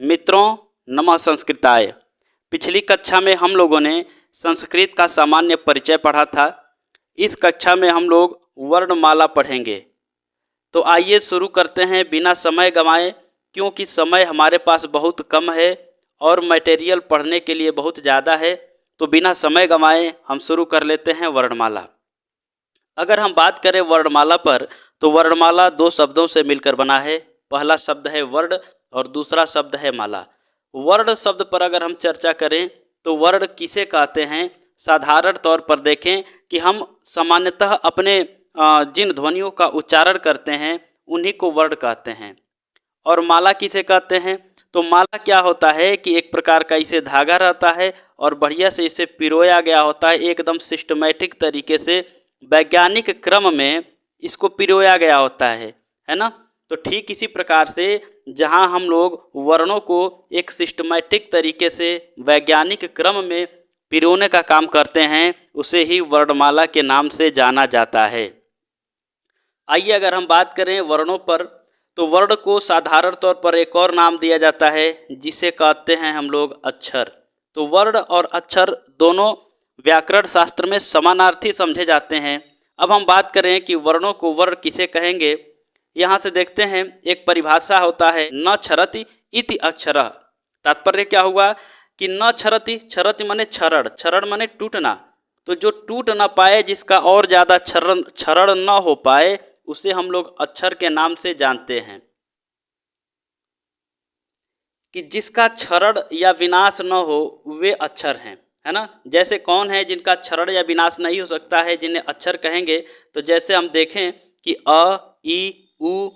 मित्रों, नमः संस्कृताय। पिछली कक्षा में हम लोगों ने संस्कृत का सामान्य परिचय पढ़ा था। इस कक्षा में हम लोग वर्णमाला पढ़ेंगे। तो आइए शुरू करते हैं बिना समय गंवाए, क्योंकि समय हमारे पास बहुत कम है और मटेरियल पढ़ने के लिए बहुत ज़्यादा है। तो बिना समय गंवाए हम शुरू कर लेते हैं वर्णमाला। अगर हम बात करें वर्णमाला पर, तो वर्णमाला दो शब्दों से मिलकर बना है। पहला शब्द है वर्ण और दूसरा शब्द है माला। वर्ण शब्द पर अगर हम चर्चा करें तो वर्ण किसे कहते हैं। साधारण तौर पर देखें कि हम सामान्यतः अपने जिन ध्वनियों का उच्चारण करते हैं उन्हीं को वर्ण कहते हैं। और माला किसे कहते हैं, तो माला क्या होता है कि एक प्रकार का इसे धागा रहता है और बढ़िया से इसे पिरोया गया होता है, एकदम सिस्टमेटिक तरीके से वैज्ञानिक क्रम में इसको पिरोया गया होता है ना। तो ठीक इसी प्रकार से जहां हम लोग वर्णों को एक सिस्टमेटिक तरीके से वैज्ञानिक क्रम में पिरोने का काम करते हैं, उसे ही वर्णमाला के नाम से जाना जाता है। आइए अगर हम बात करें वर्णों पर, तो वर्ण को साधारण तौर पर एक और नाम दिया जाता है जिसे कहते हैं हम लोग अक्षर। तो वर्ण और अक्षर दोनों व्याकरण शास्त्र में समानार्थी समझे जाते हैं। अब हम बात करें कि वर्णों को वर्ण किसे कहेंगे। यहाँ से देखते हैं, एक परिभाषा होता है न क्षरति इति अक्षरः। तात्पर्य क्या हुआ कि न क्षरति, क्षरति माने क्षरण, क्षरण माने टूटना। तो जो टूट न पाए, जिसका और ज़्यादा क्षरण न हो पाए, उसे हम लोग अक्षर के नाम से जानते हैं। कि जिसका क्षरण या विनाश न हो वे अक्षर हैं, है ना। जैसे कौन है जिनका क्षरण या विनाश नहीं हो सकता है, जिन्हें अक्षर कहेंगे। तो जैसे हम देखें कि अ, ई, उ,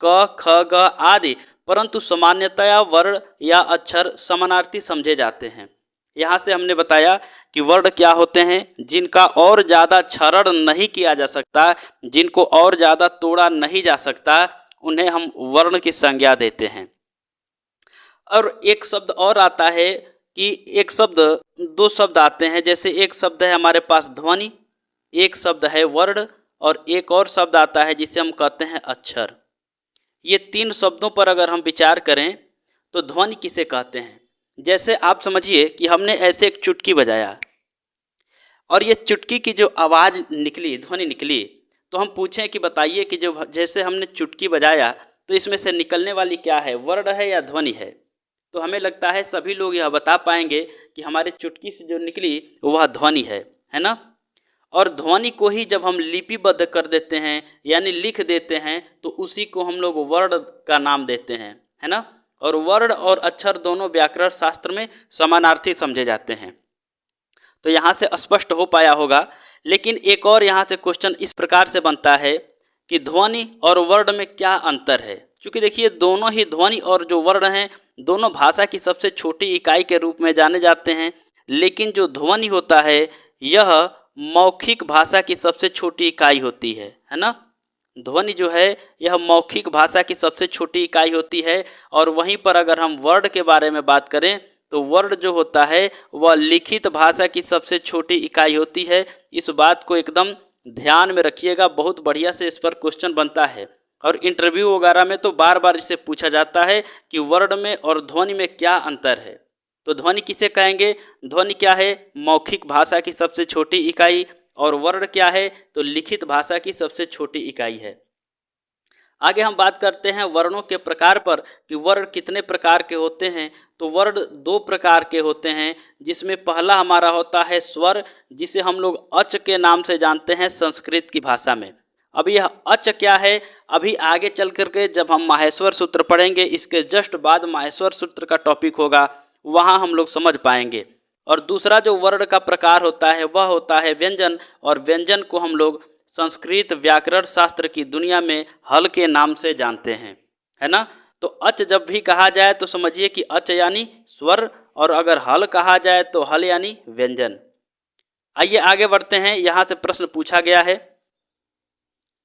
क, ख, ग आदि, परंतु सामान्यतया वर्ण या अक्षर समानार्थी समझे जाते हैं। यहाँ से हमने बताया कि वर्ण क्या होते हैं, जिनका और ज़्यादा क्षरण नहीं किया जा सकता, जिनको और ज़्यादा तोड़ा नहीं जा सकता, उन्हें हम वर्ण की संज्ञा देते हैं। और एक शब्द और आता है कि एक शब्द, दो शब्द आते हैं। जैसे एक शब्द है हमारे पास ध्वनि, एक शब्द है वर्ण, और एक और शब्द आता है जिसे हम कहते हैं अक्षर। ये तीन शब्दों पर अगर हम विचार करें तो ध्वनि किसे कहते हैं। जैसे आप समझिए कि हमने ऐसे एक चुटकी बजाया और ये चुटकी की जो आवाज़ निकली, ध्वनि निकली, तो हम पूछें कि बताइए कि जो जैसे हमने चुटकी बजाया तो इसमें से निकलने वाली क्या है, वर्ण है या ध्वनि है। तो हमें लगता है सभी लोग यह बता पाएंगे कि हमारे चुटकी से जो निकली वह ध्वनि है ना। और ध्वनि को ही जब हम लिपिबद्ध कर देते हैं यानी लिख देते हैं, तो उसी को हम लोग वर्ण का नाम देते हैं, है ना। और वर्ण और अक्षर दोनों व्याकरण शास्त्र में समानार्थी समझे जाते हैं। तो यहाँ से स्पष्ट हो पाया होगा। लेकिन एक और यहाँ से क्वेश्चन इस प्रकार से बनता है कि ध्वनि और वर्ण में क्या अंतर है। क्योंकि देखिए, दोनों ही ध्वनि और जो वर्ण हैं दोनों भाषा की सबसे छोटी इकाई के रूप में जाने जाते हैं। लेकिन जो ध्वनि होता है यह मौखिक भाषा की सबसे छोटी इकाई होती है ना। ध्वनि जो है यह मौखिक भाषा की सबसे छोटी इकाई होती है। और वहीं पर अगर हम वर्ण के बारे में बात करें तो वर्ण जो होता है वह लिखित भाषा की सबसे छोटी इकाई होती है। इस बात को एकदम ध्यान में रखिएगा, बहुत बढ़िया से इस पर क्वेश्चन बनता है। और इंटरव्यू वगैरह में तो बार बार इसे पूछा जाता है कि वर्ण में और ध्वनि में क्या अंतर है। तो ध्वनि किसे कहेंगे, ध्वनि क्या है, मौखिक भाषा की सबसे छोटी इकाई, और वर्ण क्या है, तो लिखित भाषा की सबसे छोटी इकाई है। आगे हम बात करते हैं वर्णों के प्रकार पर कि वर्ण कितने प्रकार के होते हैं। तो वर्ण दो प्रकार के होते हैं, जिसमें पहला हमारा होता है स्वर, जिसे हम लोग अच के नाम से जानते हैं संस्कृत की भाषा में। अब यह अच क्या है, अभी आगे चल करके जब हम माहेश्वर सूत्र पढ़ेंगे, इसके जस्ट बाद माहेश्वर सूत्र का टॉपिक होगा, वहाँ हम लोग समझ पाएंगे। और दूसरा जो वर्ण का प्रकार होता है वह होता है व्यंजन, और व्यंजन को हम लोग संस्कृत व्याकरण शास्त्र की दुनिया में हल के नाम से जानते हैं, है ना। तो अच जब भी कहा जाए तो समझिए कि अच यानी स्वर, और अगर हल कहा जाए तो हल यानी व्यंजन। आइए आगे बढ़ते हैं। यहाँ से प्रश्न पूछा गया है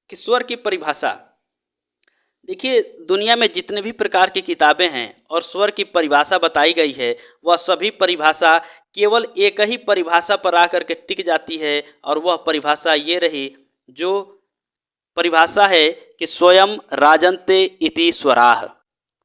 कि स्वर की परिभाषा। देखिए, दुनिया में जितने भी प्रकार की किताबें हैं और स्वर की परिभाषा बताई गई है, वह सभी परिभाषा केवल एक ही परिभाषा पर आकर के टिक जाती है, और वह परिभाषा ये रही, जो परिभाषा है कि स्वयं राजन्ते इति स्वराः।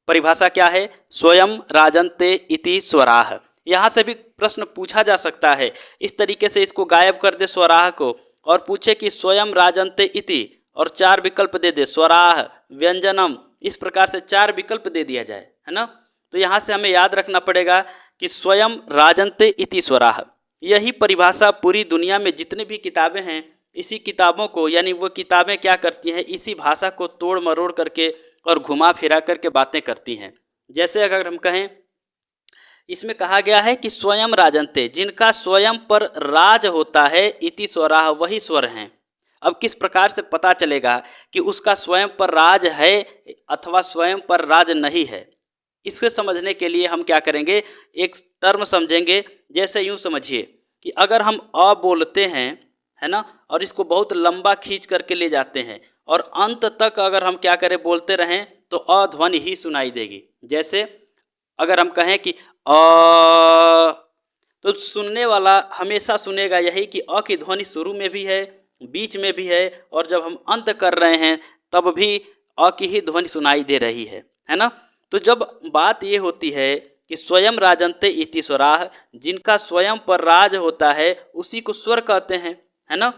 परिभाषा क्या है? स्वयं राजन्ते इति स्वराः। यहाँ से भी प्रश्न पूछा जा सकता है। इस तरीके से इसको गायब कर दे स्वराः को और पूछे कि स्वयं राजन्ते इति और 4 विकल्प दे दे, स्वराः, व्यंजनम, इस प्रकार से 4 विकल्प दे दिया जाए, है ना। तो यहाँ से हमें याद रखना पड़ेगा कि स्वयं राजन्ते इति स्वराः। यही परिभाषा पूरी दुनिया में जितनी भी किताबें हैं, इसी किताबों को, यानी वो किताबें क्या करती हैं, इसी भाषा को तोड़ मरोड़ करके और घुमा फिरा करके बातें करती हैं। जैसे अगर हम कहें, इसमें कहा गया है कि स्वयं राजन्ते, जिनका स्वयं पर राज होता है, इति स्वराः, वही स्वर हैं। अब किस प्रकार से पता चलेगा कि उसका स्वयं पर राज है अथवा स्वयं पर राज नहीं है? इसको समझने के लिए हम क्या करेंगे, एक टर्म समझेंगे। जैसे यूँ समझिए कि अगर हम अ बोलते हैं, है ना, और इसको बहुत लंबा खींच करके ले जाते हैं और अंत तक अगर हम क्या करें, बोलते रहें, तो अ ध्वनि ही सुनाई देगी। जैसे अगर हम कहें कि अ, तो सुनने वाला हमेशा सुनेगा यही कि अ की ध्वनि शुरू में भी है, बीच में भी है, और जब हम अंत कर रहे हैं तब भी अ की ही ध्वनि सुनाई दे रही है ना। तो जब बात ये होती है कि स्वयं राजन्ते इति स्वराः, जिनका स्वयं पर राज होता है उसी को स्वर कहते हैं, है ना।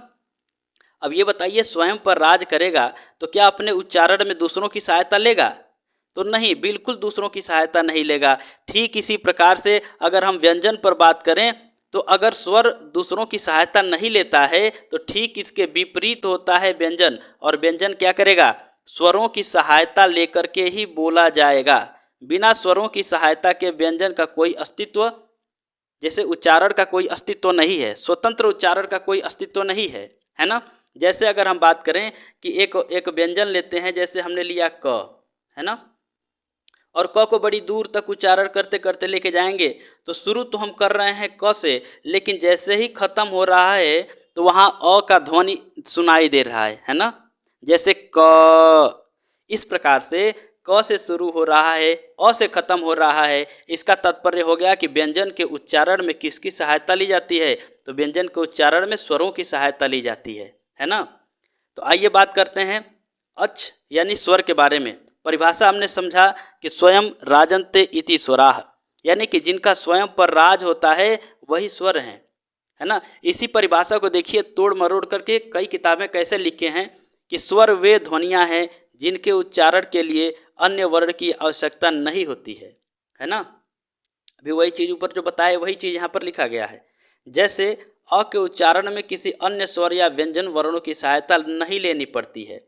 अब ये बताइए, स्वयं पर राज करेगा तो क्या अपने उच्चारण में दूसरों की सहायता लेगा? तो नहीं, बिल्कुल दूसरों की सहायता नहीं लेगा। ठीक इसी प्रकार से अगर हम व्यंजन पर बात करें, तो अगर स्वर दूसरों की सहायता नहीं लेता है तो ठीक इसके विपरीत होता है व्यंजन। और व्यंजन क्या करेगा? स्वरों की सहायता लेकर के ही बोला जाएगा। बिना स्वरों की सहायता के व्यंजन का कोई अस्तित्व, जैसे उच्चारण का कोई अस्तित्व नहीं है, स्वतंत्र उच्चारण का कोई अस्तित्व नहीं है ना। जैसे अगर हम बात करें कि एक व्यंजन लेते हैं, जैसे हमने लिया क, है ना, और क को बड़ी दूर तक उच्चारण करते करते लेके जाएंगे, तो शुरू तो हम कर रहे हैं क से, लेकिन जैसे ही खत्म हो रहा है तो वहाँ अ का ध्वनि सुनाई दे रहा है ना। जैसे क, इस प्रकार से क से शुरू हो रहा है, अ से खत्म हो रहा है। इसका तात्पर्य हो गया कि व्यंजन के उच्चारण में किसकी सहायता ली जाती है? तो व्यंजन के उच्चारण में स्वरों की सहायता ली जाती है ना। तो आइए बात करते हैं अच् यानी स्वर के बारे में। परिभाषा हमने समझा कि स्वयं राजन्ते इति स्वराः, यानी कि जिनका स्वयं पर राज होता है वही स्वर हैं, है ना। इसी परिभाषा को देखिए तोड़ मरोड़ करके कई किताबें कैसे लिखे हैं कि स्वर वे ध्वनियाँ हैं जिनके उच्चारण के लिए अन्य वर्ण की आवश्यकता नहीं होती है ना। अभी वही चीज़ ऊपर जो बताए वही चीज़ यहाँ पर लिखा गया है। जैसे अ के उच्चारण में किसी अन्य स्वर या व्यंजन वर्णों की सहायता नहीं लेनी पड़ती है।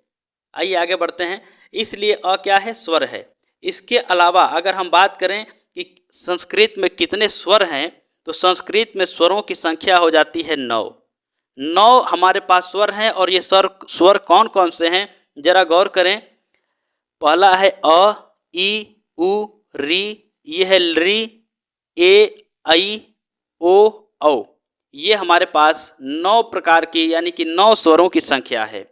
आइए आगे बढ़ते हैं। इसलिए अ क्या है? स्वर है। इसके अलावा अगर हम बात करें कि संस्कृत में कितने स्वर हैं, तो संस्कृत में स्वरों की संख्या हो जाती है 9। 9 हमारे पास स्वर हैं। और ये स्वर कौन कौन से हैं, जरा गौर करें। पहला है अ, ई, उ, री, ये है री, ए, आई, ओ, औ। ये हमारे पास 9 प्रकार की, यानी कि 9 स्वरों की संख्या है।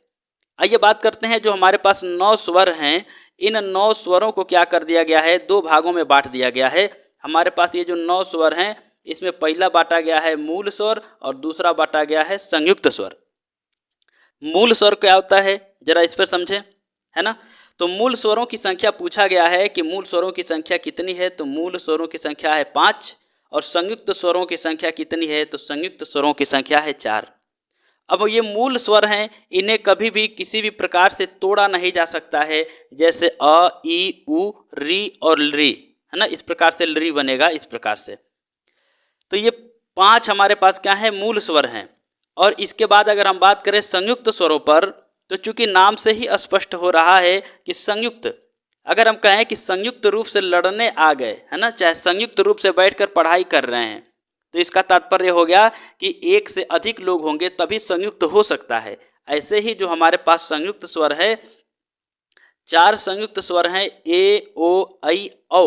आइए बात करते हैं, जो हमारे पास 9 स्वर हैं, इन 9 स्वरों को क्या कर दिया गया है? 2 भागों में बांट दिया गया है। हमारे पास ये जो 9 स्वर हैं, इसमें पहला बांटा गया है मूल स्वर और दूसरा बांटा गया है संयुक्त स्वर। मूल स्वर क्या होता है, जरा इस पर समझें, है ना। तो मूल स्वरों की संख्या पूछा गया है कि मूल स्वरों की संख्या कितनी है, तो मूल स्वरों की संख्या है 5। और संयुक्त स्वरों की संख्या कितनी है, तो संयुक्त स्वरों की संख्या है 4। अब ये मूल स्वर हैं, इन्हें कभी भी किसी भी प्रकार से तोड़ा नहीं जा सकता है। जैसे अ, ई, उ, री और री, है ना, इस प्रकार से री बनेगा, इस प्रकार से। तो ये 5 हमारे पास क्या है? मूल स्वर हैं। और इसके बाद अगर हम बात करें संयुक्त स्वरों पर, तो चूंकि नाम से ही स्पष्ट हो रहा है कि संयुक्त, अगर हम कहें कि संयुक्त रूप से लड़ने आ गए, है ना, चाहे संयुक्त रूप से बैठकर पढ़ाई कर रहे हैं, तो इसका तात्पर्य हो गया कि एक से अधिक लोग होंगे तभी संयुक्त हो सकता है। ऐसे ही जो हमारे पास संयुक्त स्वर है, 4 संयुक्त स्वर हैं, ए, ओ, ऐ, औ,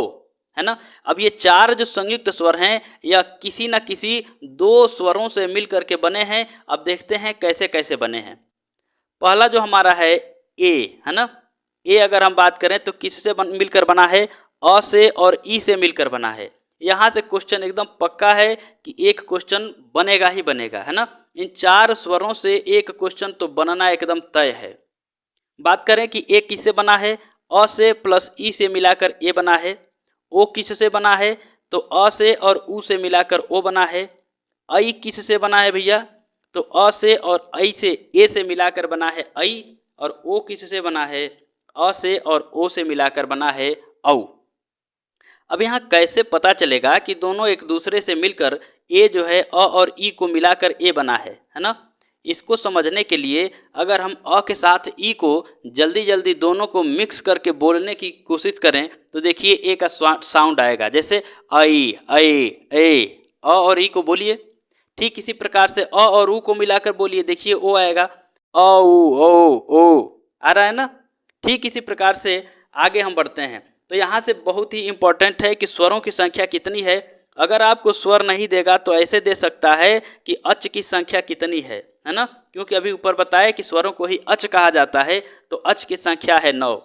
है ना। अब ये 4 जो संयुक्त स्वर हैं, यह किसी न किसी 2 स्वरों से मिल करके बने हैं। अब देखते हैं कैसे कैसे बने हैं। पहला जो हमारा है ए, है ना, ए अगर हम बात करें तो किससे मिलकर बना है? अ से और ई से मिलकर बना है। यहाँ से क्वेश्चन एकदम पक्का है कि एक क्वेश्चन बनेगा ही बनेगा, है ना। इन 4 स्वरों से एक क्वेश्चन तो बनना एकदम तय है। बात करें कि ए किससे बना है? अ से प्लस ई से मिलाकर ए बना है। ओ किससे बना है? तो अ से और उ से मिलाकर ओ बना है। ऐ किससे बना है भैया? तो अ से और ऐ से ए से मिलाकर बना है ऐ। और ओ किससे बना है? अ से और ओ से मिलाकर बना है औ। अब यहाँ कैसे पता चलेगा कि दोनों एक दूसरे से मिलकर ए जो है अ और ई को मिलाकर ए बना है ना? इसको समझने के लिए अगर हम अ के साथ ई को जल्दी जल्दी दोनों को मिक्स करके बोलने की कोशिश करें तो देखिए ए का साउंड आएगा, जैसे ऐ ऐ ए। अ और ई को बोलिए, ठीक इसी प्रकार से अ और उ को मिलाकर बोलिए, देखिए ओ आएगा, औ ओ आ रहा है ना? ठीक इसी प्रकार से आगे हम बढ़ते हैं। तो यहाँ से बहुत ही इंपॉर्टेंट है कि स्वरों की संख्या कितनी है। अगर आपको स्वर नहीं देगा तो ऐसे दे सकता है कि अच की संख्या कितनी है ना? क्योंकि अभी ऊपर बताया कि स्वरों को ही अच कहा जाता है, तो अच की संख्या है 9।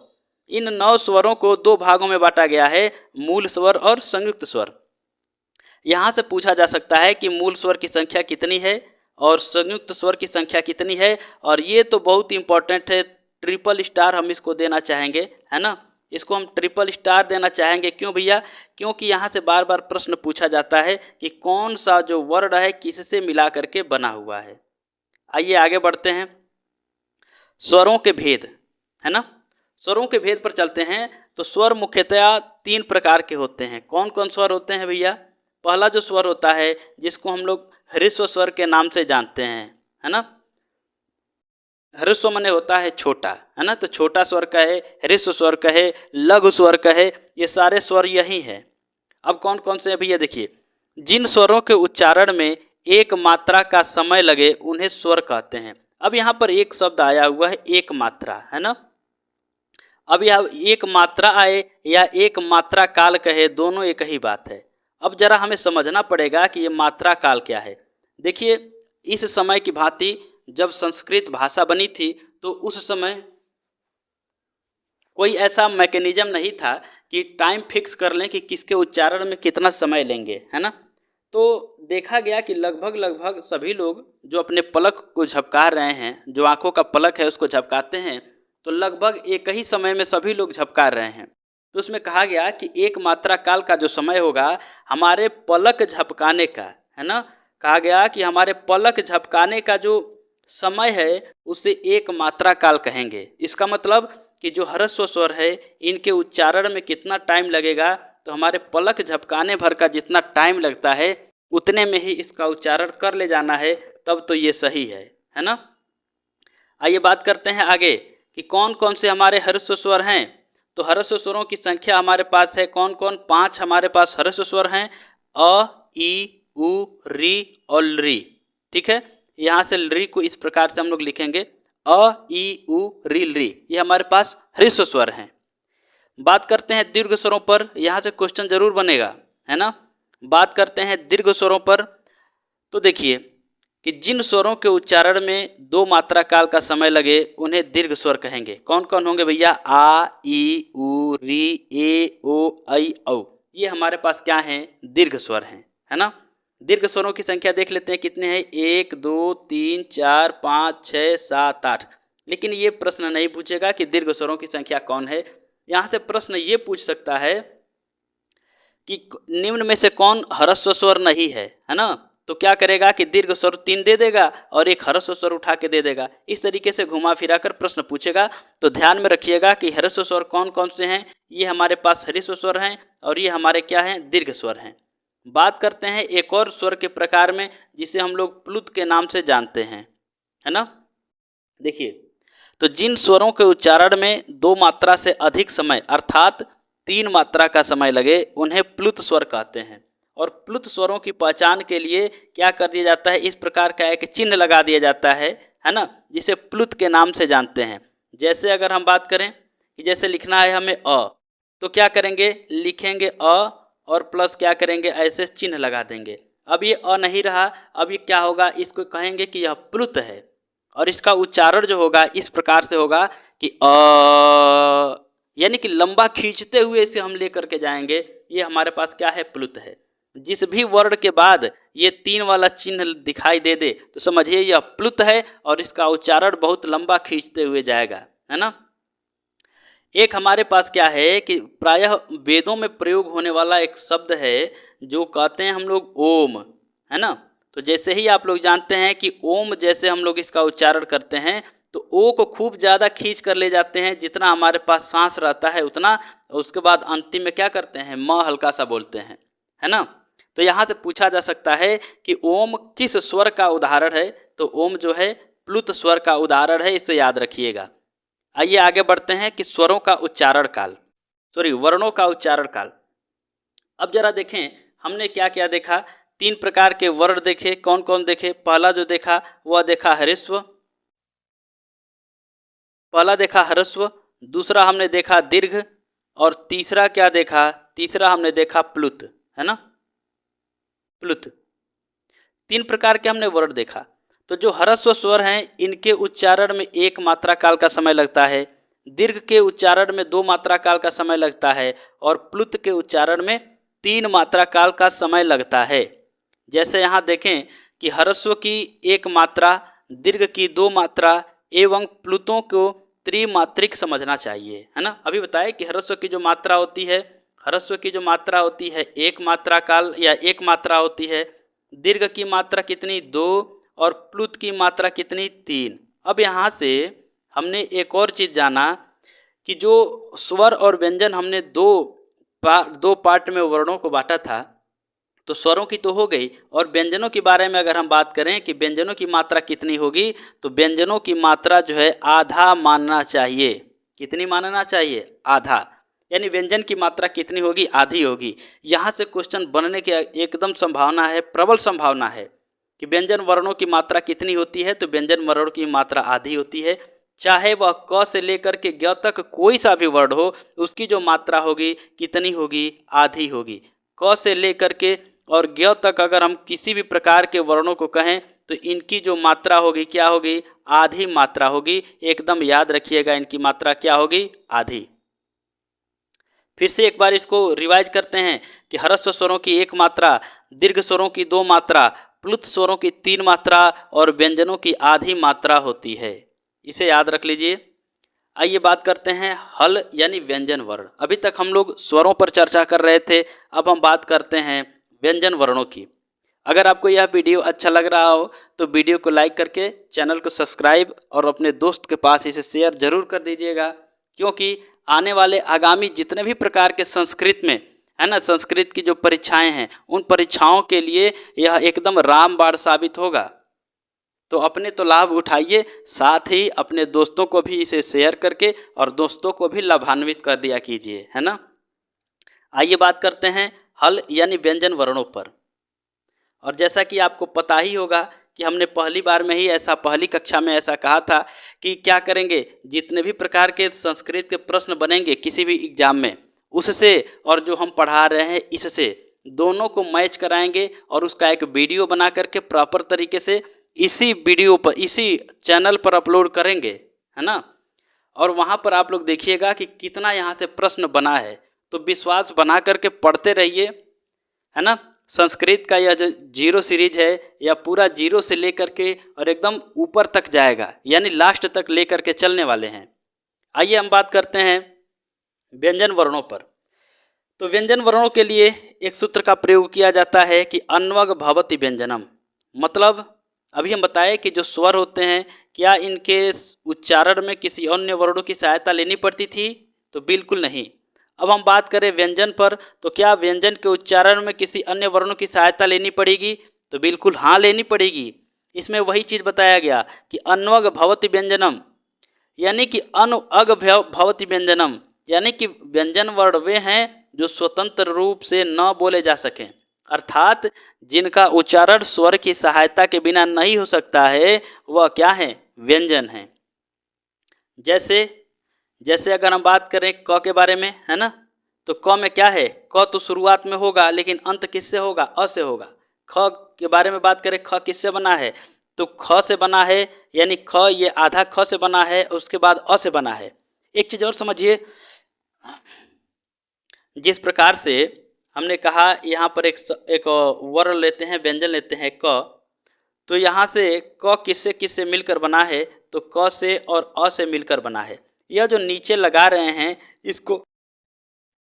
इन 9 स्वरों को 2 भागों में बांटा गया है, मूल स्वर और संयुक्त स्वर। यहाँ से पूछा जा सकता है कि मूल स्वर की संख्या कितनी है और संयुक्त स्वर की संख्या कितनी है, और ये तो बहुत इंपॉर्टेंट है, ट्रिपल स्टार हम इसको देना चाहेंगे, है ना? इसको हम ट्रिपल स्टार देना चाहेंगे। क्यों भैया? क्योंकि यहाँ से बार बार प्रश्न पूछा जाता है कि कौन सा जो वर्ड है किससे मिला करके बना हुआ है। आइए आगे बढ़ते हैं। स्वरों के भेद, है ना? स्वरों के भेद पर चलते हैं। तो स्वर मुख्यतया 3 प्रकार के होते हैं। कौन कौन स्वर होते हैं भैया? पहला जो स्वर होता है जिसको हम लोग ह्रस्व स्वर के नाम से जानते हैं, है ना? ह्रस्व माने होता है छोटा, है ना? तो छोटा स्वर कहे, ह्रस्व स्वर कहे, लघु स्वर कहे, ये सारे स्वर यही हैं। अब कौन कौन से हैं भैया? देखिए, जिन स्वरों के उच्चारण में एक मात्रा का समय लगे उन्हें स्वर कहते हैं। अब यहाँ पर एक शब्द आया हुआ है एक मात्रा, है ना? अब यह एक मात्रा आए या एक मात्रा काल कहे, दोनों एक ही बात है। अब जरा हमें समझना पड़ेगा कि ये मात्रा काल क्या है। देखिए, इस समय की भांति जब संस्कृत भाषा बनी थी तो उस समय कोई ऐसा मैकेनिज्म नहीं था कि टाइम फिक्स कर लें कि किसके उच्चारण में कितना समय लेंगे, है ना? तो देखा गया कि लगभग लगभग सभी लोग जो अपने पलक को झपका रहे हैं, जो आंखों का पलक है उसको झपकाते हैं, तो लगभग एक ही समय में सभी लोग झपका रहे हैं। तो उसमें कहा गया कि एक मात्रा काल का जो समय होगा हमारे पलक झपकाने का, है ना? कहा गया कि हमारे पलक झपकाने का जो समय है उसे एक मात्रा काल कहेंगे। इसका मतलब कि जो ह्रस्व स्वर है इनके उच्चारण में कितना टाइम लगेगा, तो हमारे पलक झपकाने भर का जितना टाइम लगता है उतने में ही इसका उच्चारण कर ले जाना है, तब तो ये सही है ना? आइए बात करते हैं आगे कि कौन कौन से हमारे ह्रस्व स्वर हैं। तो ह्रस्व स्वरों की संख्या हमारे पास है कौन कौन? 5 हमारे पास ह्रस्व स्वर हैं, अ, ई, उ, री और री। ठीक है, यहाँ से री को इस प्रकार से हम लोग लिखेंगे, अ, ई, उ, री। ये हमारे पास ह्रस्व स्वर हैं। बात करते हैं दीर्घ स्वरों पर, यहाँ से क्वेश्चन जरूर बनेगा, है ना? बात करते हैं दीर्घ स्वरों पर। तो देखिए कि जिन स्वरों के उच्चारण में 2 मात्रा काल का समय लगे उन्हें दीर्घ स्वर कहेंगे। कौन कौन होंगे भैया? आ, ई, उ, री, ए, ओ, ऐ, औ। ये हमारे पास क्या हैं? दीर्घ स्वर हैं, है ना? दीर्घ स्वरों की संख्या देख लेते हैं कितने हैं? 1, 2, 3, 4, 5, 6, 7, 8। लेकिन ये प्रश्न नहीं पूछेगा कि दीर्घ स्वरों की संख्या कौन है। यहाँ से प्रश्न ये पूछ सकता है कि निम्न में से कौन ह्रस्व स्वर नहीं है ना? तो क्या करेगा कि दीर्घ स्वर 3 दे देगा और एक ह्रस्व स्वर उठा के दे देगा। इस तरीके से घुमा फिरा कर प्रश्न पूछेगा। तो ध्यान में रखिएगा कि ह्रस्व स्वर कौन कौन से हैं। ये हमारे पास ह्रस्व स्वर हैं और ये हमारे क्या हैं? दीर्घ स्वर हैं। बात करते हैं एक और स्वर के प्रकार में जिसे हम लोग प्लुत के नाम से जानते हैं, है ना? देखिए, तो जिन स्वरों के उच्चारण में 2 मात्रा से अधिक समय अर्थात 3 मात्रा का समय लगे उन्हें प्लुत स्वर कहते हैं। और प्लुत स्वरों की पहचान के लिए क्या कर दिया जाता है? इस प्रकार का एक चिन्ह लगा दिया जाता है ना? जिसे प्लुत के नाम से जानते हैं। जैसे अगर हम बात करें कि जैसे लिखना है हमें अ, तो क्या करेंगे? लिखेंगे अ और प्लस क्या करेंगे? ऐसे चिन्ह लगा देंगे। अब ये अ नहीं रहा, अब ये क्या होगा? इसको कहेंगे कि यह प्लुत है और इसका उच्चारण जो होगा इस प्रकार से होगा कि अ, यानी कि लंबा खींचते हुए इसे हम लेकर के जाएंगे। ये हमारे पास क्या है? प्लुत है। जिस भी वर्ण के बाद ये 3 वाला चिन्ह दिखाई दे दे तो समझिए यह प्लुत है और इसका उच्चारण बहुत लंबा खींचते हुए जाएगा, है ना? एक हमारे पास क्या है कि प्रायः वेदों में प्रयोग होने वाला एक शब्द है जो कहते हैं हम लोग ओम, है ना। तो जैसे ही आप लोग जानते हैं कि ओम जैसे हम लोग इसका उच्चारण करते हैं तो ओ को खूब ज़्यादा खींच कर ले जाते हैं, जितना हमारे पास सांस रहता है उतना। उसके बाद अंतिम में क्या करते हैं, म हल्का सा बोलते हैं, है ना। तो यहाँ से पूछा जा सकता है कि ओम किस स्वर का उदाहरण है। तो ओम जो है प्लुत स्वर का उदाहरण है, इसे याद रखिएगा। आइए आगे बढ़ते हैं कि स्वरों का उच्चारण काल, वर्णों का उच्चारण काल। अब जरा देखें हमने क्या क्या देखा। 3 प्रकार के वर्ण देखे। कौन कौन देखे? पहला जो देखा वह देखा ह्रस्व, पहला देखा ह्रस्व, दूसरा हमने देखा दीर्घ, और तीसरा क्या देखा? तीसरा हमने देखा प्लुत, है ना, प्लुत। 3 प्रकार के हमने वर्ण देखा। तो जो ह्रस्व स्वर हैं इनके उच्चारण में 1 मात्रा काल का समय लगता है, दीर्घ के उच्चारण में 2 मात्रा काल का समय लगता है, और प्लुत के उच्चारण में 3 मात्रा काल का समय लगता है। जैसे यहाँ देखें कि ह्रस्व की 1 मात्रा, दीर्घ की 2 मात्रा एवं प्लुतों को त्रिमात्रिक समझना चाहिए, है ना। अभी बताए कि ह्रस्व की जो मात्रा होती है, ह्रस्व की जो मात्रा होती है 1 मात्रा काल या 1 मात्रा होती है, दीर्घ की मात्रा कितनी? 2, और प्लुत की मात्रा कितनी? 3। अब यहाँ से हमने एक और चीज़ जाना कि जो स्वर और व्यंजन हमने दो पार्ट में वर्णों को बांटा था, तो स्वरों की तो हो गई, और व्यंजनों के बारे में अगर हम बात करें कि व्यंजनों की मात्रा कितनी होगी, तो व्यंजनों की मात्रा जो है आधा मानना चाहिए। कितनी मानना चाहिए? आधा। यानी व्यंजन की मात्रा कितनी होगी? आधी होगी। यहाँ से क्वेश्चन बनने की एकदम संभावना है, प्रबल संभावना है कि व्यंजन वर्णों की मात्रा कितनी होती है। तो व्यंजन वर्णों की मात्रा आधी होती है, चाहे वह क से लेकर के ग तक कोई सा भी वर्ण हो, उसकी जो मात्रा होगी कितनी होगी? आधी होगी। क से लेकर के और ग तक अगर हम किसी भी प्रकार के वर्णों को कहें तो इनकी जो मात्रा होगी क्या होगी? आधी मात्रा होगी। एकदम याद रखिएगा, इनकी मात्रा क्या होगी? आधी। फिर से एक बार इसको रिवाइज करते हैं कि ह्रस्व स्वरों की 1 मात्रा, दीर्घ स्वरों की 2 मात्रा, प्लुत स्वरों की 3 मात्रा और व्यंजनों की आधी मात्रा होती है। इसे याद रख लीजिए। आइए बात करते हैं हल यानी व्यंजन वर्ण। अभी तक हम लोग स्वरों पर चर्चा कर रहे थे, अब हम बात करते हैं व्यंजन वर्णों की। अगर आपको यह वीडियो अच्छा लग रहा हो तो वीडियो को लाइक करके चैनल को सब्सक्राइब और अपने दोस्त के पास इसे शेयर जरूर कर दीजिएगा, क्योंकि आने वाले आगामी जितने भी प्रकार के संस्कृत में, है ना, संस्कृत की जो परीक्षाएं हैं उन परीक्षाओं के लिए यह एकदम रामबाण साबित होगा। तो अपने तो लाभ उठाइए, साथ ही अपने दोस्तों को भी इसे शेयर करके और दोस्तों को भी लाभान्वित कर दिया कीजिए, है ना। आइए बात करते हैं हल यानी व्यंजन वर्णों पर। और जैसा कि आपको पता ही होगा कि हमने पहली बार में ही पहली कक्षा में ऐसा कहा था कि क्या करेंगे, जितने भी प्रकार के संस्कृत के प्रश्न बनेंगे किसी भी एग्जाम में, उससे और जो हम पढ़ा रहे हैं इससे दोनों को मैच कराएंगे और उसका एक वीडियो बना करके प्रॉपर तरीके से इसी वीडियो पर, इसी चैनल पर अपलोड करेंगे, है ना। और वहाँ पर आप लोग देखिएगा कि कितना यहाँ से प्रश्न बना है। तो विश्वास बना करके पढ़ते रहिए, है ना। संस्कृत का यह जो जीरो सीरीज है यह पूरा जीरो से लेकर के और एकदम ऊपर तक जाएगा, यानी लास्ट तक लेकर के चलने वाले हैं। आइए हम बात करते हैं व्यंजन वर्णों पर। तो व्यंजन वर्णों के लिए एक सूत्र का प्रयोग किया जाता है कि अन्वग भवति व्यंजनम। मतलब अभी हम बताए कि जो स्वर होते हैं क्या इनके उच्चारण में किसी अन्य वर्णों की सहायता लेनी पड़ती थी? तो बिल्कुल नहीं। अब हम बात करें व्यंजन पर, तो क्या व्यंजन के उच्चारण में किसी अन्य वर्णों की सहायता लेनी पड़ेगी? तो बिल्कुल हाँ, लेनी पड़ेगी। इसमें वही चीज़ बताया गया कि अन्वग भवति व्यंजनम, यानी कि अनुअग भवति व्यंजनम, यानी कि व्यंजन वर्ण वे हैं जो स्वतंत्र रूप से न बोले जा सकें, अर्थात जिनका उच्चारण स्वर की सहायता के बिना नहीं हो सकता है, वह क्या है? व्यंजन है। जैसे अगर हम बात करें क के बारे में, है ना, तो क में क्या है? क तो शुरुआत में होगा लेकिन अंत किससे होगा? अ से होगा। ख के बारे में बात करें, ख किससे बना है? तो ख से बना है, यानी ख ये आधा ख से बना है, उसके बाद अ से बना है। एक चीज़ और समझिए, जिस प्रकार से हमने कहा यहाँ पर एक वर्ण लेते हैं, व्यंजन लेते हैं क, तो यहाँ से क किससे किससे मिलकर बना है? तो क से और अ से मिलकर बना है। यह जो नीचे लगा रहे हैं इसको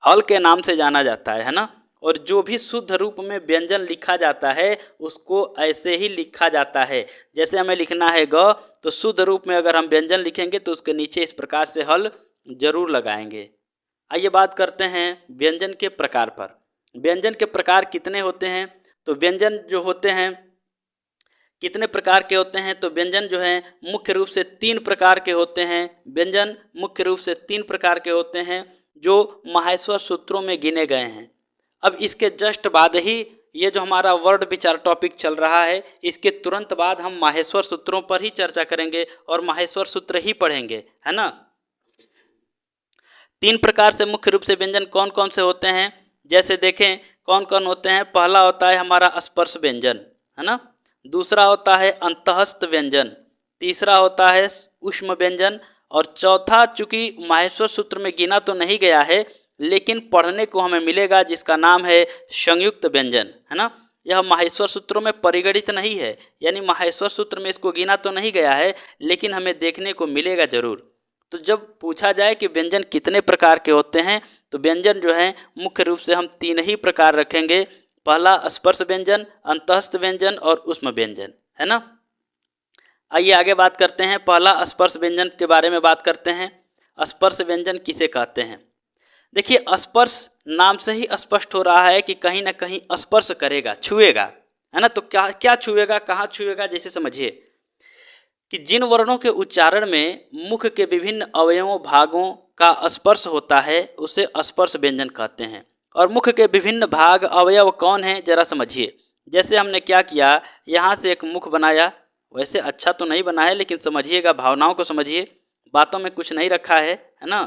हल के नाम से जाना जाता है ना। और जो भी शुद्ध रूप में व्यंजन लिखा जाता है उसको ऐसे ही लिखा जाता है। जैसे हमें लिखना है ग, तो शुद्ध रूप में अगर हम व्यंजन लिखेंगे तो उसके नीचे इस प्रकार से हल जरूर लगाएंगे। आइए बात करते हैं व्यंजन के प्रकार पर। व्यंजन के प्रकार कितने होते हैं? तो व्यंजन जो होते हैं कितने प्रकार के होते हैं? तो व्यंजन जो है मुख्य रूप से 3 प्रकार के होते हैं। व्यंजन मुख्य रूप से 3 प्रकार के होते हैं जो माहेश्वर सूत्रों में गिने गए हैं। अब इसके जस्ट बाद ही ये जो हमारा वर्ड विचार टॉपिक चल रहा है, इसके तुरंत बाद हम माहेश्वर सूत्रों पर ही चर्चा करेंगे और माहेश्वर सूत्र ही पढ़ेंगे, है ना। 3 प्रकार से मुख्य रूप से व्यंजन कौन कौन से होते हैं, जैसे देखें कौन कौन होते हैं। पहला होता है हमारा स्पर्श व्यंजन, है ना। दूसरा होता है अंतःस्थ व्यंजन। तीसरा होता है ऊष्म व्यंजन। और चौथा चूंकि माहेश्वर सूत्र में गिना तो नहीं गया है लेकिन पढ़ने को हमें मिलेगा, जिसका नाम है संयुक्त व्यंजन, है ना। यह माहेश्वर सूत्रों में परिगणित नहीं है, यानी माहेश्वर सूत्र में इसको गिना तो नहीं गया है लेकिन हमें देखने को मिलेगा जरूर। तो जब पूछा जाए कि व्यंजन कितने प्रकार के होते हैं, तो व्यंजन जो है मुख्य रूप से हम 3 ही प्रकार रखेंगे। पहला स्पर्श व्यंजन, अंतःस्थ व्यंजन और ऊष्म व्यंजन, है ना। आइए आगे बात करते हैं। पहला स्पर्श व्यंजन के बारे में बात करते हैं। स्पर्श व्यंजन किसे कहते हैं? देखिए, स्पर्श नाम से ही स्पष्ट हो रहा है कि कहीं ना कहीं स्पर्श करेगा, छुएगा, है ना। तो क्या क्या छुएगा, कहाँ छुएगा? जैसे समझिए कि जिन वर्णों के उच्चारण में मुख के विभिन्न अवयवों भागों का स्पर्श होता है उसे स्पर्श व्यंजन कहते हैं। और मुख के विभिन्न भाग अवयव कौन हैं, जरा समझिए। जैसे हमने क्या किया, यहाँ से एक मुख बनाया, वैसे अच्छा तो नहीं बना है लेकिन समझिएगा, भावनाओं को समझिए, बातों में कुछ नहीं रखा है ना।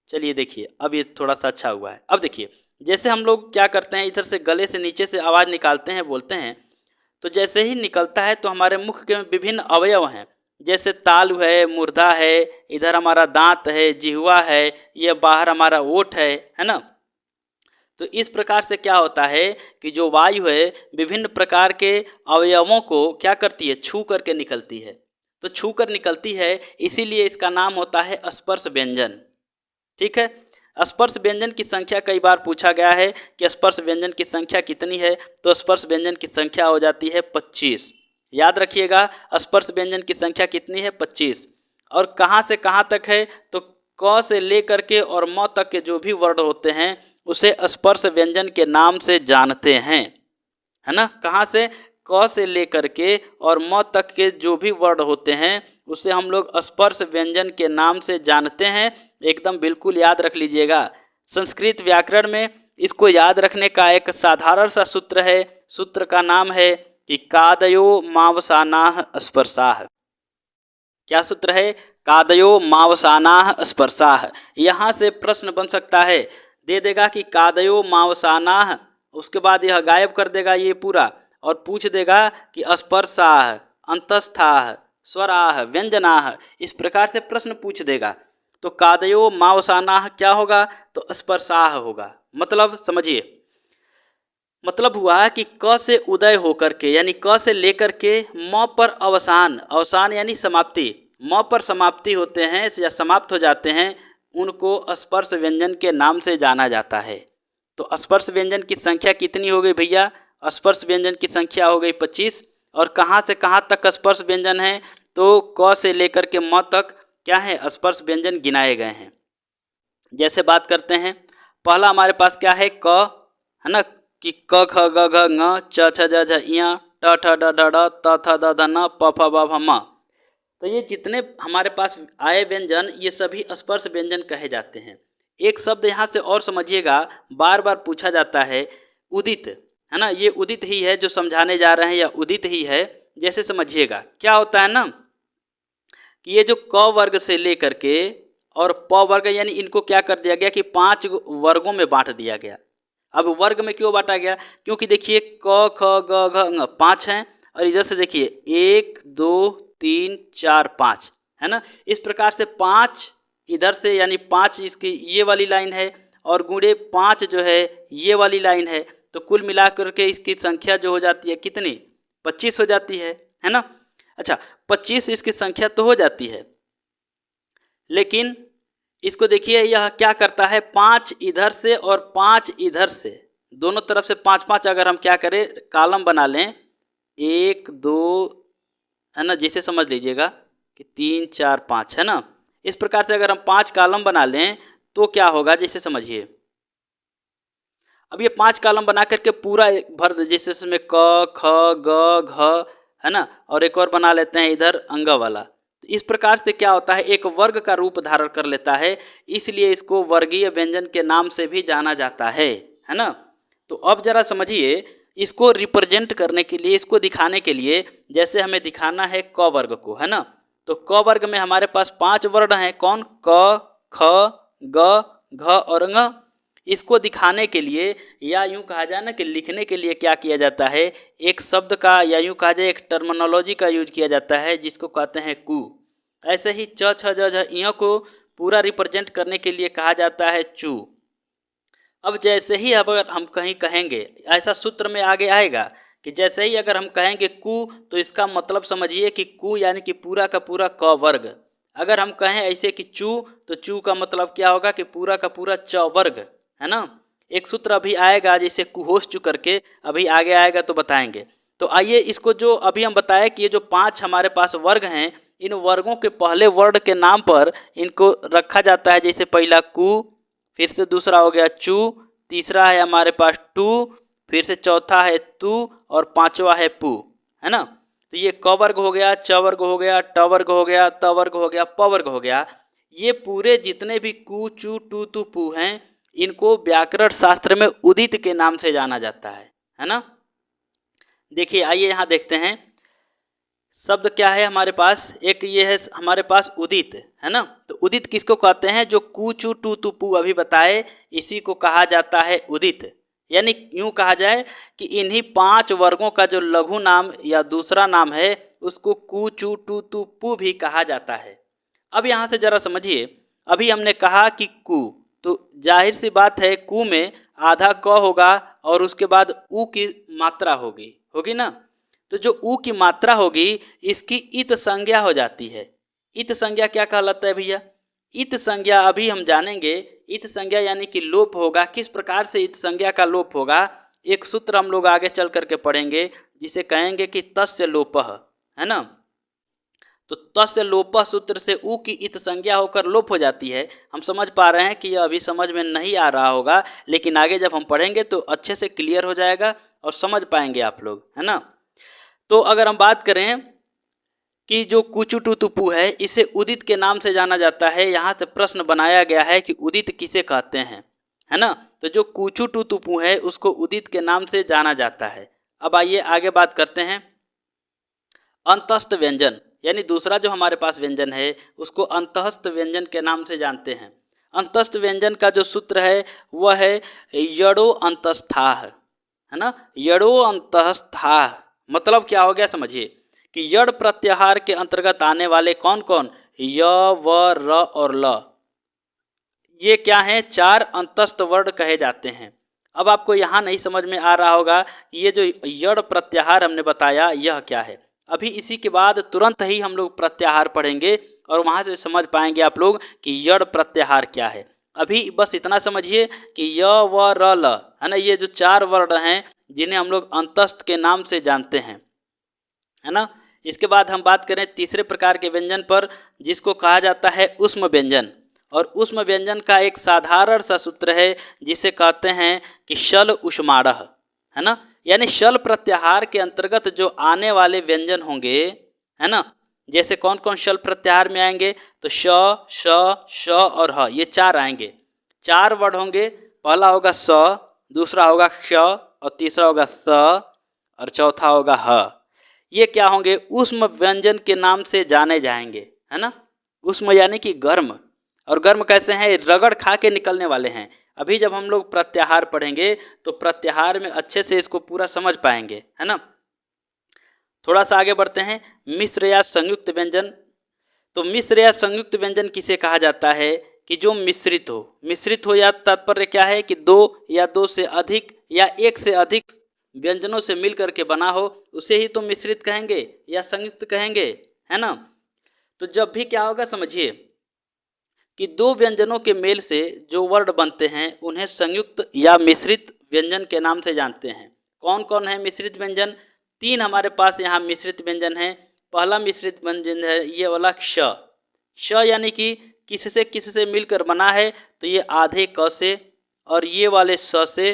चलिए देखिए, अब ये थोड़ा सा अच्छा हुआ है। अब देखिए, जैसे हम लोग क्या करते हैं, इधर से गले से नीचे से आवाज़ निकालते हैं, बोलते हैं, तो जैसे ही निकलता है तो हमारे मुख के विभिन्न अवयव हैं, जैसे तालु है, मुर्दा है, इधर हमारा दांत है, जिह्वा है, ये बाहर हमारा ओठ है ना। तो इस प्रकार से क्या होता है कि जो वायु है विभिन्न प्रकार के अवयवों को क्या करती है, छू करके निकलती है। तो छू कर निकलती है, इसीलिए इसका नाम होता है स्पर्श व्यंजन। ठीक है। स्पर्श व्यंजन की संख्या कई बार पूछा गया है कि स्पर्श व्यंजन की संख्या कितनी है, तो स्पर्श व्यंजन की संख्या हो जाती है 25। याद रखिएगा, स्पर्श व्यंजन की संख्या कितनी है, 25। और कहाँ से कहाँ तक है, तो क से लेकर के और म तक के जो भी वर्ड होते हैं उसे स्पर्श व्यंजन के नाम से जानते हैं, है ना। कहाँ से, क से लेकर के और म तक के जो भी वर्ड होते हैं उसे हम लोग स्पर्श व्यंजन के नाम से जानते हैं। एकदम बिल्कुल याद रख लीजिएगा। संस्कृत व्याकरण में इसको याद रखने का एक साधारण सा सूत्र है। सूत्र का नाम है कि कादयो मावसानाः स्पर्शाः। क्या सूत्र है? कादयो मावसानाः स्पर्शाः। यहाँ से प्रश्न बन सकता है, दे देगा कि कादयो मावसानाः, उसके बाद यह गायब कर देगा ये पूरा और पूछ देगा कि स्पर्शाः, अंतस्थाः, स्वराः, व्यंजनाः, इस प्रकार से प्रश्न पूछ देगा। तो कादयो मावसानाः क्या होगा, तो स्पर्शाः होगा। मतलब समझिए, मतलब हुआ कि क से उदय होकर के, यानी क से लेकर के म पर अवसान, अवसान यानी समाप्ति, म पर समाप्ति होते हैं या समाप्त हो जाते हैं, उनको स्पर्श व्यंजन के नाम से जाना जाता है। तो स्पर्श व्यंजन की संख्या कितनी हो गई भैया? स्पर्श व्यंजन की संख्या हो गई 25। और कहाँ से कहाँ तक स्पर्श व्यंजन है, तो क से लेकर के म तक क्या है, स्पर्श व्यंजन गिनाए गए हैं। जैसे बात करते हैं, पहला हमारे पास क्या है, क, है ना, कि क ख ग घ ङ च छ ज झ ञ ट ठ ड ढ ढ त थ द ध न प फ ब भ म। तो ये जितने हमारे पास आए व्यंजन, ये सभी स्पर्श व्यंजन कहे जाते हैं। एक शब्द यहाँ से और समझिएगा, बार बार पूछा जाता है, उदित, है ना। ये उदित ही है जो समझाने जा रहे हैं, या उदित ही है। जैसे समझिएगा क्या होता है ना, कि ये जो क वर्ग से लेकर के और प वर्ग, यानी इनको क्या कर दिया गया कि 5 वर्गों में बांट दिया गया। अब वर्ग में क्यों बांटा गया, क्योंकि देखिए क ख ग घ ङ 5 हैं, और इधर से देखिए 1 2 3 4 5, है ना। इस प्रकार से 5 इधर से, यानी 5 इसकी ये वाली लाइन है, और गुणे 5 जो है ये वाली लाइन है। तो कुल मिलाकर के इसकी संख्या जो हो जाती है कितनी, 25 हो जाती है ना। अच्छा, 25 इसकी संख्या तो हो जाती है, लेकिन इसको देखिए, यह क्या करता है, 5 इधर से और 5 इधर से, दोनों तरफ से 5-5 अगर हम क्या करें कॉलम बना लें, 1 2 है ना, जिसे समझ लीजिएगा कि 3 4 5 है ना। इस प्रकार से अगर हम 5 कॉलम बना लें तो क्या होगा, जैसे समझिए, अब ये 5 कॉलम बना करके पूरा भर, जैसे इसमें क ख ग घ है ना, और एक और बना लेते हैं इधर अंग वाला। तो इस प्रकार से क्या होता है, एक वर्ग का रूप धारण कर लेता है, इसलिए इसको वर्गीय व्यंजन के नाम से भी जाना जाता है ना। तो अब जरा समझिए, इसको रिप्रेजेंट करने के लिए, इसको दिखाने के लिए, जैसे हमें दिखाना है क वर्ग को, है ना, तो क वर्ग में हमारे पास 5 वर्ण हैं, कौन, क ख ग घ और ङ। इसको दिखाने के लिए या यूं कहा जाए ना कि लिखने के लिए क्या किया जाता है, एक शब्द का या यूं कहा जाए एक टर्मिनोलॉजी का यूज किया जाता है जिसको कहते हैं कु। ऐसे ही च छ ज झ इयों को पूरा रिप्रेजेंट करने के लिए कहा जाता है चू। अब जैसे ही अगर हम कहीं कहेंगे, ऐसा सूत्र में आगे आएगा कि जैसे ही अगर हम कहेंगे कु, तो इसका मतलब समझिए कि कु यानी कि पूरा का पूरा क वर्ग। अगर हम कहें ऐसे कि चू, तो चू का मतलब क्या होगा कि पूरा का पूरा च वर्ग, है ना। एक सूत्र अभी आएगा जैसे कुहोश चू करके, अभी आगे आएगा तो बताएंगे। तो आइए इसको, जो अभी हम बताए कि ये जो 5 हमारे पास वर्ग हैं, इन वर्गों के पहले वर्ण के नाम पर इनको रखा जाता है, जैसे पहला कु, फिर से दूसरा हो गया चू, तीसरा है हमारे पास टू, फिर से चौथा है तू, और पांचवा है पू, है ना। तो ये क वर्ग हो गया, च वर्ग हो गया, ट वर्ग हो गया, त वर्ग हो गया, प वर्ग हो गया। ये पूरे जितने भी कु चू टू तू पू हैं, इनको व्याकरण शास्त्र में उदित के नाम से जाना जाता है ना। देखिए आइए यहाँ देखते हैं, शब्द क्या है हमारे पास, एक ये है हमारे पास उदित, है ना। तो उदित किसको कहते हैं, जो कू चू टू तू पू अभी बताए, इसी को कहा जाता है उदित। यानी यूं कहा जाए कि इन्हीं 5 वर्गों का जो लघु नाम या दूसरा नाम है, उसको कू चू टू तू पू भी कहा जाता है। अब यहाँ से जरा समझिए, अभी हमने कहा कि कू, तो जाहिर सी बात है कू में आधा क होगा और उसके बाद ऊ की मात्रा होगी होगी ना। तो जो ऊ की मात्रा होगी, इसकी इत संज्ञा हो जाती है। इत संज्ञा क्या कहलाता है भैया, इत संज्ञा अभी हम जानेंगे। इत संज्ञा यानी कि लोप होगा। किस प्रकार से इत संज्ञा का लोप होगा, एक सूत्र हम लोग आगे चल करके पढ़ेंगे, जिसे कहेंगे कि तस्य लोपः, है ना। तो तस्य लोपः सूत्र से ऊ की इत संज्ञा होकर लोप हो जाती है। हम समझ पा रहे हैं कि यह अभी समझ में नहीं आ रहा होगा, लेकिन आगे जब हम पढ़ेंगे तो अच्छे से क्लियर हो जाएगा और समझ पाएंगे आप लोग, है ना। तो अगर हम बात करें कि जो कुचू टू तुपू है, इसे उदित के नाम से जाना जाता है। यहाँ से प्रश्न बनाया गया है कि उदित किसे कहते हैं, है ना। तो जो कुचू टू तुपू है उसको उदित के नाम से जाना जाता है। अब आइए आगे बात करते हैं। अंतस्थ व्यंजन, यानी दूसरा जो हमारे पास व्यंजन है उसको अंतस्थ व्यंजन के नाम से जानते हैं। अंतस्थ व्यंजन का जो सूत्र है वह है यड़ो अंतस्थाह, है ना। यड़ो अंतस्थाह मतलब क्या हो गया, समझिए कि यड़ प्रत्याहार के अंतर्गत आने वाले कौन कौन, य व र और ल, ये क्या हैं, 4 अंतस्थ वर्ण कहे जाते हैं। अब आपको यहाँ नहीं समझ में आ रहा होगा कि ये जो यड़ प्रत्याहार हमने बताया यह क्या है। अभी इसी के बाद तुरंत ही हम लोग प्रत्याहार पढ़ेंगे और वहाँ से समझ पाएंगे आप लोग कि यड़ प्रत्याहार क्या है। अभी बस इतना समझिए कि य व र ल, है ना, ये जो 4 वर्ण हैं जिन्हें हम लोग अंतस्थ के नाम से जानते हैं, है ना। इसके बाद हम बात करें तीसरे प्रकार के व्यंजन पर, जिसको कहा जाता है उष्म व्यंजन। और उष्म व्यंजन का एक साधारण सा सूत्र है जिसे कहते हैं कि शल उष्माणः, है ना। यानी शल प्रत्याहार के अंतर्गत जो आने वाले व्यंजन होंगे, है ना, जैसे कौन कौन शल प्रत्याहार में आएंगे, तो श श श और ह, ये 4 आएंगे। 4 वर्ड होंगे, पहला होगा स, दूसरा होगा क्ष और तीसरा होगा स और चौथा होगा ह। ये क्या होंगे, उष्म व्यंजन के नाम से जाने जाएंगे, है ना। उष्म यानी कि गर्म, और गर्म कैसे हैं, रगड़ खा के निकलने वाले हैं। अभी जब हम लोग प्रत्याहार पढ़ेंगे तो प्रत्याहार में अच्छे से इसको पूरा समझ पाएंगे, है ना। थोड़ा सा आगे बढ़ते हैं, मिश्र या संयुक्त व्यंजन। तो मिश्र या संयुक्त व्यंजन किसे कहा जाता है, कि जो मिश्रित हो। मिश्रित हो या तात्पर्य क्या है कि 2 या 2 से अधिक या 1 से अधिक व्यंजनों से मिलकर के बना हो, उसे ही तो मिश्रित कहेंगे या संयुक्त कहेंगे, है ना। तो जब भी क्या होगा, समझिए कि दो व्यंजनों के मेल से जो वर्ण बनते हैं उन्हें संयुक्त या मिश्रित व्यंजन के नाम से जानते हैं। कौन कौन है मिश्रित व्यंजन? तीन हमारे पास यहाँ मिश्रित व्यंजन है। पहला मिश्रित व्यंजन है ये वाला श। श यानी कि किससे मिलकर बना है, तो ये आधे क से, और ये वाले स से,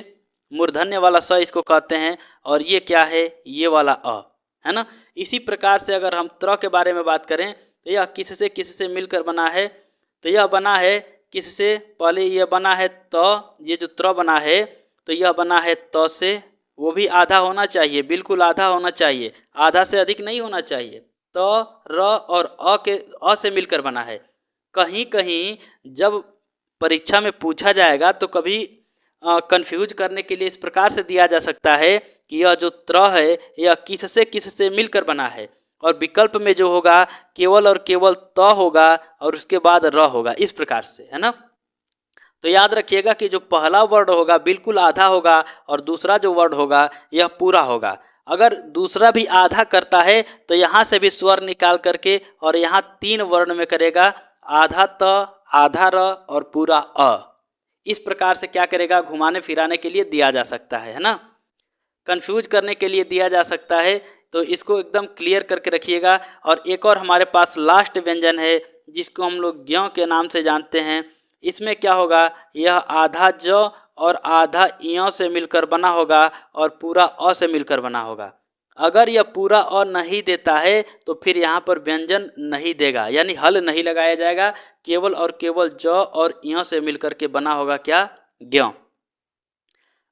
मूर्धन्य वाला स इसको कहते हैं, और ये क्या है, ये वाला अ, है ना। इसी प्रकार से अगर हम त्र के बारे में बात करें तो यह किससे मिलकर बना है, तो यह बना है किससे, पहले यह बना है त, ये जो त्र बना है तो यह बना है त से, वो भी आधा होना चाहिए, बिल्कुल आधा होना चाहिए, आधा से अधिक नहीं होना चाहिए। त, र और अ से मिलकर बना है। कहीं कहीं जब परीक्षा में पूछा जाएगा तो कभी कंफ्यूज करने के लिए इस प्रकार से दिया जा सकता है कि यह जो त्र है यह किससे मिलकर बना है, और विकल्प में जो होगा केवल और केवल त होगा और उसके बाद र होगा, इस प्रकार से, है ना। तो याद रखिएगा कि जो पहला वर्ड होगा बिल्कुल आधा होगा और दूसरा जो वर्ड होगा यह पूरा होगा। अगर दूसरा भी आधा करता है तो यहाँ से भी स्वर निकाल करके और यहाँ तीन वर्ण में करेगा, आधा त, आधा र और पूरा अ। इस प्रकार से क्या करेगा, घुमाने फिराने के लिए दिया जा सकता है ना, कंफ्यूज करने के लिए दिया जा सकता है। तो इसको एकदम क्लियर करके रखिएगा। और एक और हमारे पास लास्ट व्यंजन है जिसको हम लोग ज्ञ के नाम से जानते हैं। इसमें क्या होगा, यह आधा ज और आधा य से मिलकर बना होगा और पूरा अ से मिलकर बना होगा। अगर यह पूरा अ नहीं देता है तो फिर यहाँ पर व्यंजन नहीं देगा, यानी हल नहीं लगाया जाएगा, केवल और केवल ज और य से मिलकर के बना होगा क्या, ज्ञ।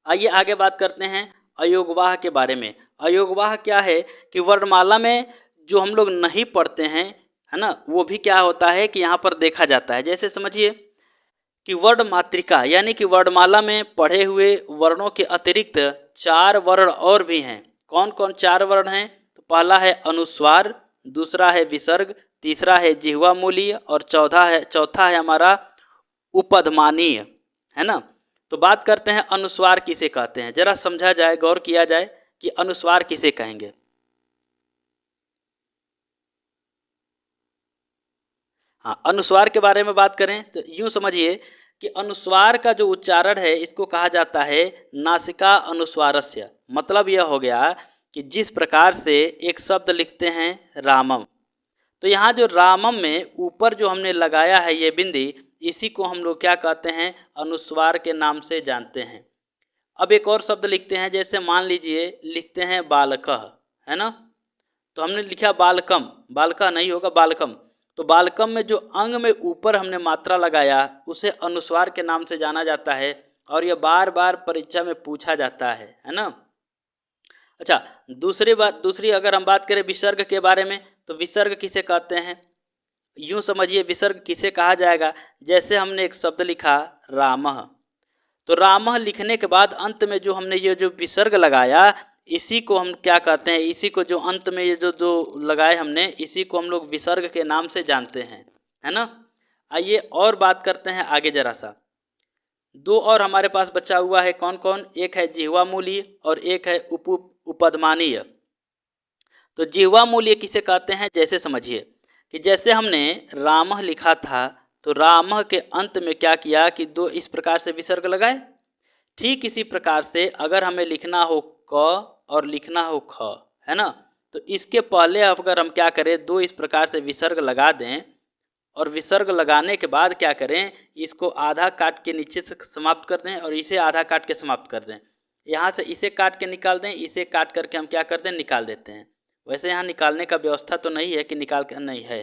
आइए आगे बात करते हैं अयोगवाह के बारे में। अयोगवाह क्या है कि वर्णमाला में जो हम लोग नहीं पढ़ते हैं, है ना, वो भी क्या होता है कि यहाँ पर देखा जाता है। जैसे समझिए कि वर्ण मातृका यानी कि वर्णमाला में पढ़े हुए वर्णों के अतिरिक्त चार वर्ण और भी हैं। कौन कौन चार वर्ण हैं, तो पहला है अनुस्वार, दूसरा है विसर्ग, तीसरा है जिह्वा मूलीय और चौथा है हमारा उपधमानीय, है ना। तो बात करते हैं अनुस्वार किसे कहते हैं, जरा समझा जाए, गौर किया जाए कि अनुस्वार किसे कहेंगे। हाँ, अनुस्वार के बारे में बात करें तो यूँ समझिए कि अनुस्वार का जो उच्चारण है इसको कहा जाता है नासिका अनुस्वारस्य। मतलब यह हो गया कि जिस प्रकार से एक शब्द लिखते हैं रामम, तो यहाँ जो रामम में ऊपर जो हमने लगाया है ये बिंदी, इसी को हम लोग क्या कहते हैं, अनुस्वार के नाम से जानते हैं। अब एक और शब्द लिखते हैं, जैसे मान लीजिए लिखते हैं बालकः, है ना, तो हमने लिखा बालकम, बालका नहीं होगा बालकम। तो बालकम में जो अंग में ऊपर हमने मात्रा लगाया उसे अनुस्वार के नाम से जाना जाता है, और यह बार बार परीक्षा में पूछा जाता है ना। अच्छा, दूसरी अगर हम बात करें विसर्ग के बारे में, तो विसर्ग किसे कहते हैं, यूँ समझिए विसर्ग किसे कहा जाएगा। जैसे हमने एक शब्द लिखा रामः, तो रामः लिखने के बाद अंत में जो हमने ये जो विसर्ग लगाया इसी को हम क्या कहते हैं, इसी को जो अंत में ये जो लगाए हमने, इसी को हम लोग विसर्ग के नाम से जानते हैं, है ना। आइए और बात करते हैं आगे जरा सा। दो और हमारे पास बचा हुआ है, कौन कौन, एक है जिह्वा मूलीय और एक है उपधमानीय। तो जिह्वा मूलीय किसे कहते हैं, जैसे समझिए कि जैसे हमने रामः लिखा था तो रामः के अंत में क्या किया कि दो इस प्रकार से विसर्ग लगाए। ठीक इसी प्रकार से अगर हमें लिखना हो क और लिखना हो ख, है ना, तो इसके पहले अगर हम क्या करें, दो इस प्रकार से विसर्ग लगा दें, और विसर्ग लगाने के बाद क्या करें, इसको आधा काट के नीचे से समाप्त कर दें और इसे आधा काट के समाप्त कर दें। यहाँ से इसे काट के निकाल दें, इसे काट करके हम क्या कर दें, निकाल देते हैं। वैसे यहाँ निकालने का व्यवस्था तो नहीं है कि निकाल के, नहीं है।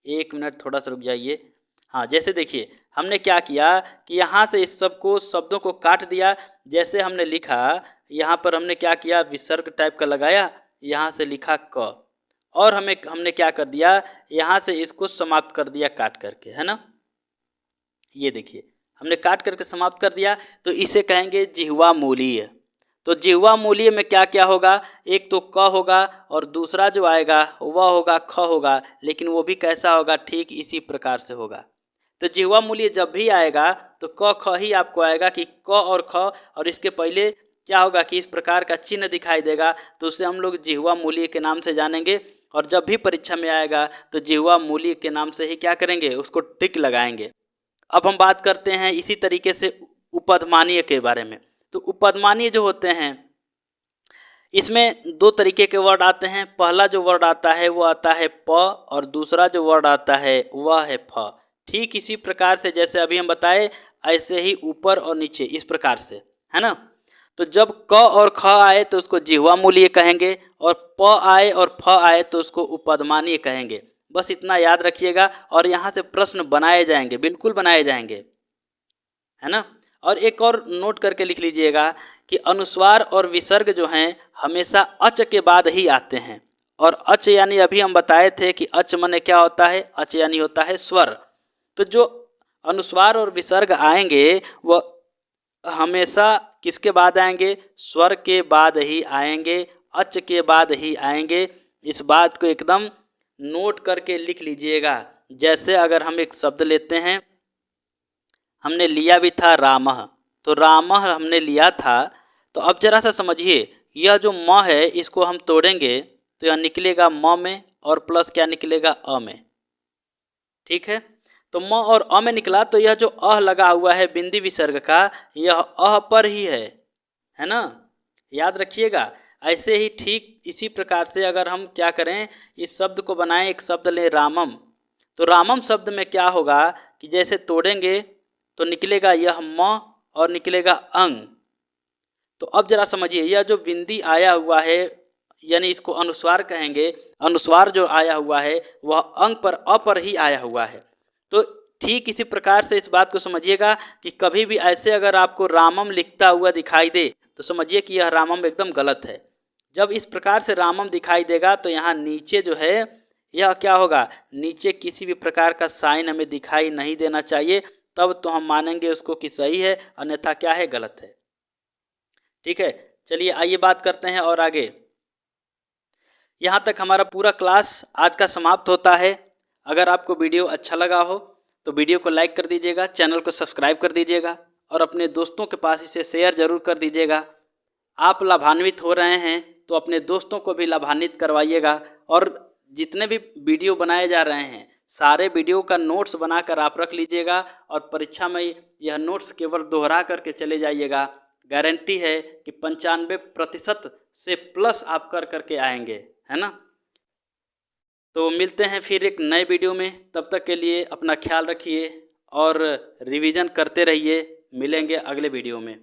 एक मिनट थोड़ा सा रुक जाइए। हाँ, जैसे देखिए हमने क्या किया कि यहाँ से इस शब्दों को काट दिया। जैसे हमने लिखा, यहाँ पर हमने क्या किया, विसर्ग टाइप का लगाया, यहाँ से लिखा क, और हमने क्या कर दिया, यहाँ से इसको समाप्त कर दिया काट करके, है ना। ये देखिए हमने काट करके समाप्त कर दिया, तो इसे कहेंगे जिह्वा मूलीय। तो जिह्वा मूलीय में क्या क्या होगा, एक तो क होगा और दूसरा जो आएगा वह होगा ख होगा, लेकिन वो भी कैसा होगा, ठीक इसी प्रकार से होगा। तो जिह्वा मूलीय जब भी आएगा तो क ख ही आपको आएगा कि क और ख, और इसके पहले क्या होगा कि इस प्रकार का चिन्ह दिखाई देगा, तो उसे हम लोग जिह्वा मूल्य के नाम से जानेंगे। और जब भी परीक्षा में आएगा तो जिह्वा मूल्य के नाम से ही क्या करेंगे, उसको टिक लगाएंगे। अब हम बात करते हैं इसी तरीके से उपधमानीय के बारे में। तो उपधमानीय जो होते हैं, इसमें दो तरीके के वर्ड आते हैं। पहला जो वर्ड आता है वो आता है प, और दूसरा जो वर्ड आता है वह है फ। ठीक इसी प्रकार से जैसे अभी हम बताए, ऐसे ही ऊपर और नीचे इस प्रकार से, है ना। तो जब क और ख आए तो उसको जिह्वा मूल्य कहेंगे, और प आए और फ आए तो उसको उपधमानीय कहेंगे। बस इतना याद रखिएगा, और यहाँ से प्रश्न बनाए जाएंगे, बिल्कुल बनाए जाएंगे, है ना। और एक और नोट करके लिख लीजिएगा कि अनुस्वार और विसर्ग जो हैं हमेशा अच के बाद ही आते हैं। और अच यानी अभी हम बताए थे कि अच माने क्या होता है, अच यानी होता है स्वर। तो जो अनुस्वार और विसर्ग आएंगे वह हमेशा किसके बाद आएंगे, स्वर के बाद ही आएंगे, अच के बाद ही आएंगे। इस बात को एकदम नोट करके लिख लीजिएगा। जैसे अगर हम एक शब्द लेते हैं, हमने लिया भी था रामः, तो रामः हमने लिया था। तो अब जरा सा समझिए, यह जो म है इसको हम तोड़ेंगे तो यह निकलेगा म में, और प्लस क्या निकलेगा, अ में। ठीक है, तो म और अ में निकला, तो यह जो अह लगा हुआ है बिंदी विसर्ग का, यह अह पर ही है ना। याद रखिएगा। ऐसे ही ठीक इसी प्रकार से अगर हम क्या करें, इस शब्द को बनाएं, एक शब्द लें रामम। तो रामम शब्द में क्या होगा कि जैसे तोड़ेंगे तो निकलेगा यह म और निकलेगा अंग। तो अब जरा समझिए, यह जो बिंदी आया हुआ है यानी इसको अनुस्वार कहेंगे। अनुस्वार जो आया हुआ है वह अंग पर अ पर ही आया हुआ है। तो ठीक इसी प्रकार से इस बात को समझिएगा कि कभी भी ऐसे अगर आपको रामम लिखता हुआ दिखाई दे तो समझिए कि यह रामम एकदम गलत है। जब इस प्रकार से रामम दिखाई देगा तो यहाँ नीचे जो है यह क्या होगा, नीचे किसी भी प्रकार का साइन हमें दिखाई नहीं देना चाहिए, तब तो हम मानेंगे उसको कि सही है, अन्यथा क्या है, गलत है। ठीक है, चलिए आइए बात करते हैं और आगे। यहाँ तक हमारा पूरा क्लास आज का समाप्त होता है। अगर आपको वीडियो अच्छा लगा हो तो वीडियो को लाइक कर दीजिएगा, चैनल को सब्सक्राइब कर दीजिएगा, और अपने दोस्तों के पास इसे शेयर जरूर कर दीजिएगा। आप लाभान्वित हो रहे हैं तो अपने दोस्तों को भी लाभान्वित करवाइएगा। और जितने भी वीडियो बनाए जा रहे हैं सारे वीडियो का नोट्स बनाकर आप रख लीजिएगा, और परीक्षा में यह नोट्स केवल दोहरा करके चले जाइएगा। गारंटी है कि 95% से प्लस आप कर करके आएंगे, है ना। तो मिलते हैं फिर एक नए वीडियो में, तब तक के लिए अपना ख्याल रखिए और रिवीजन करते रहिए। मिलेंगे अगले वीडियो में।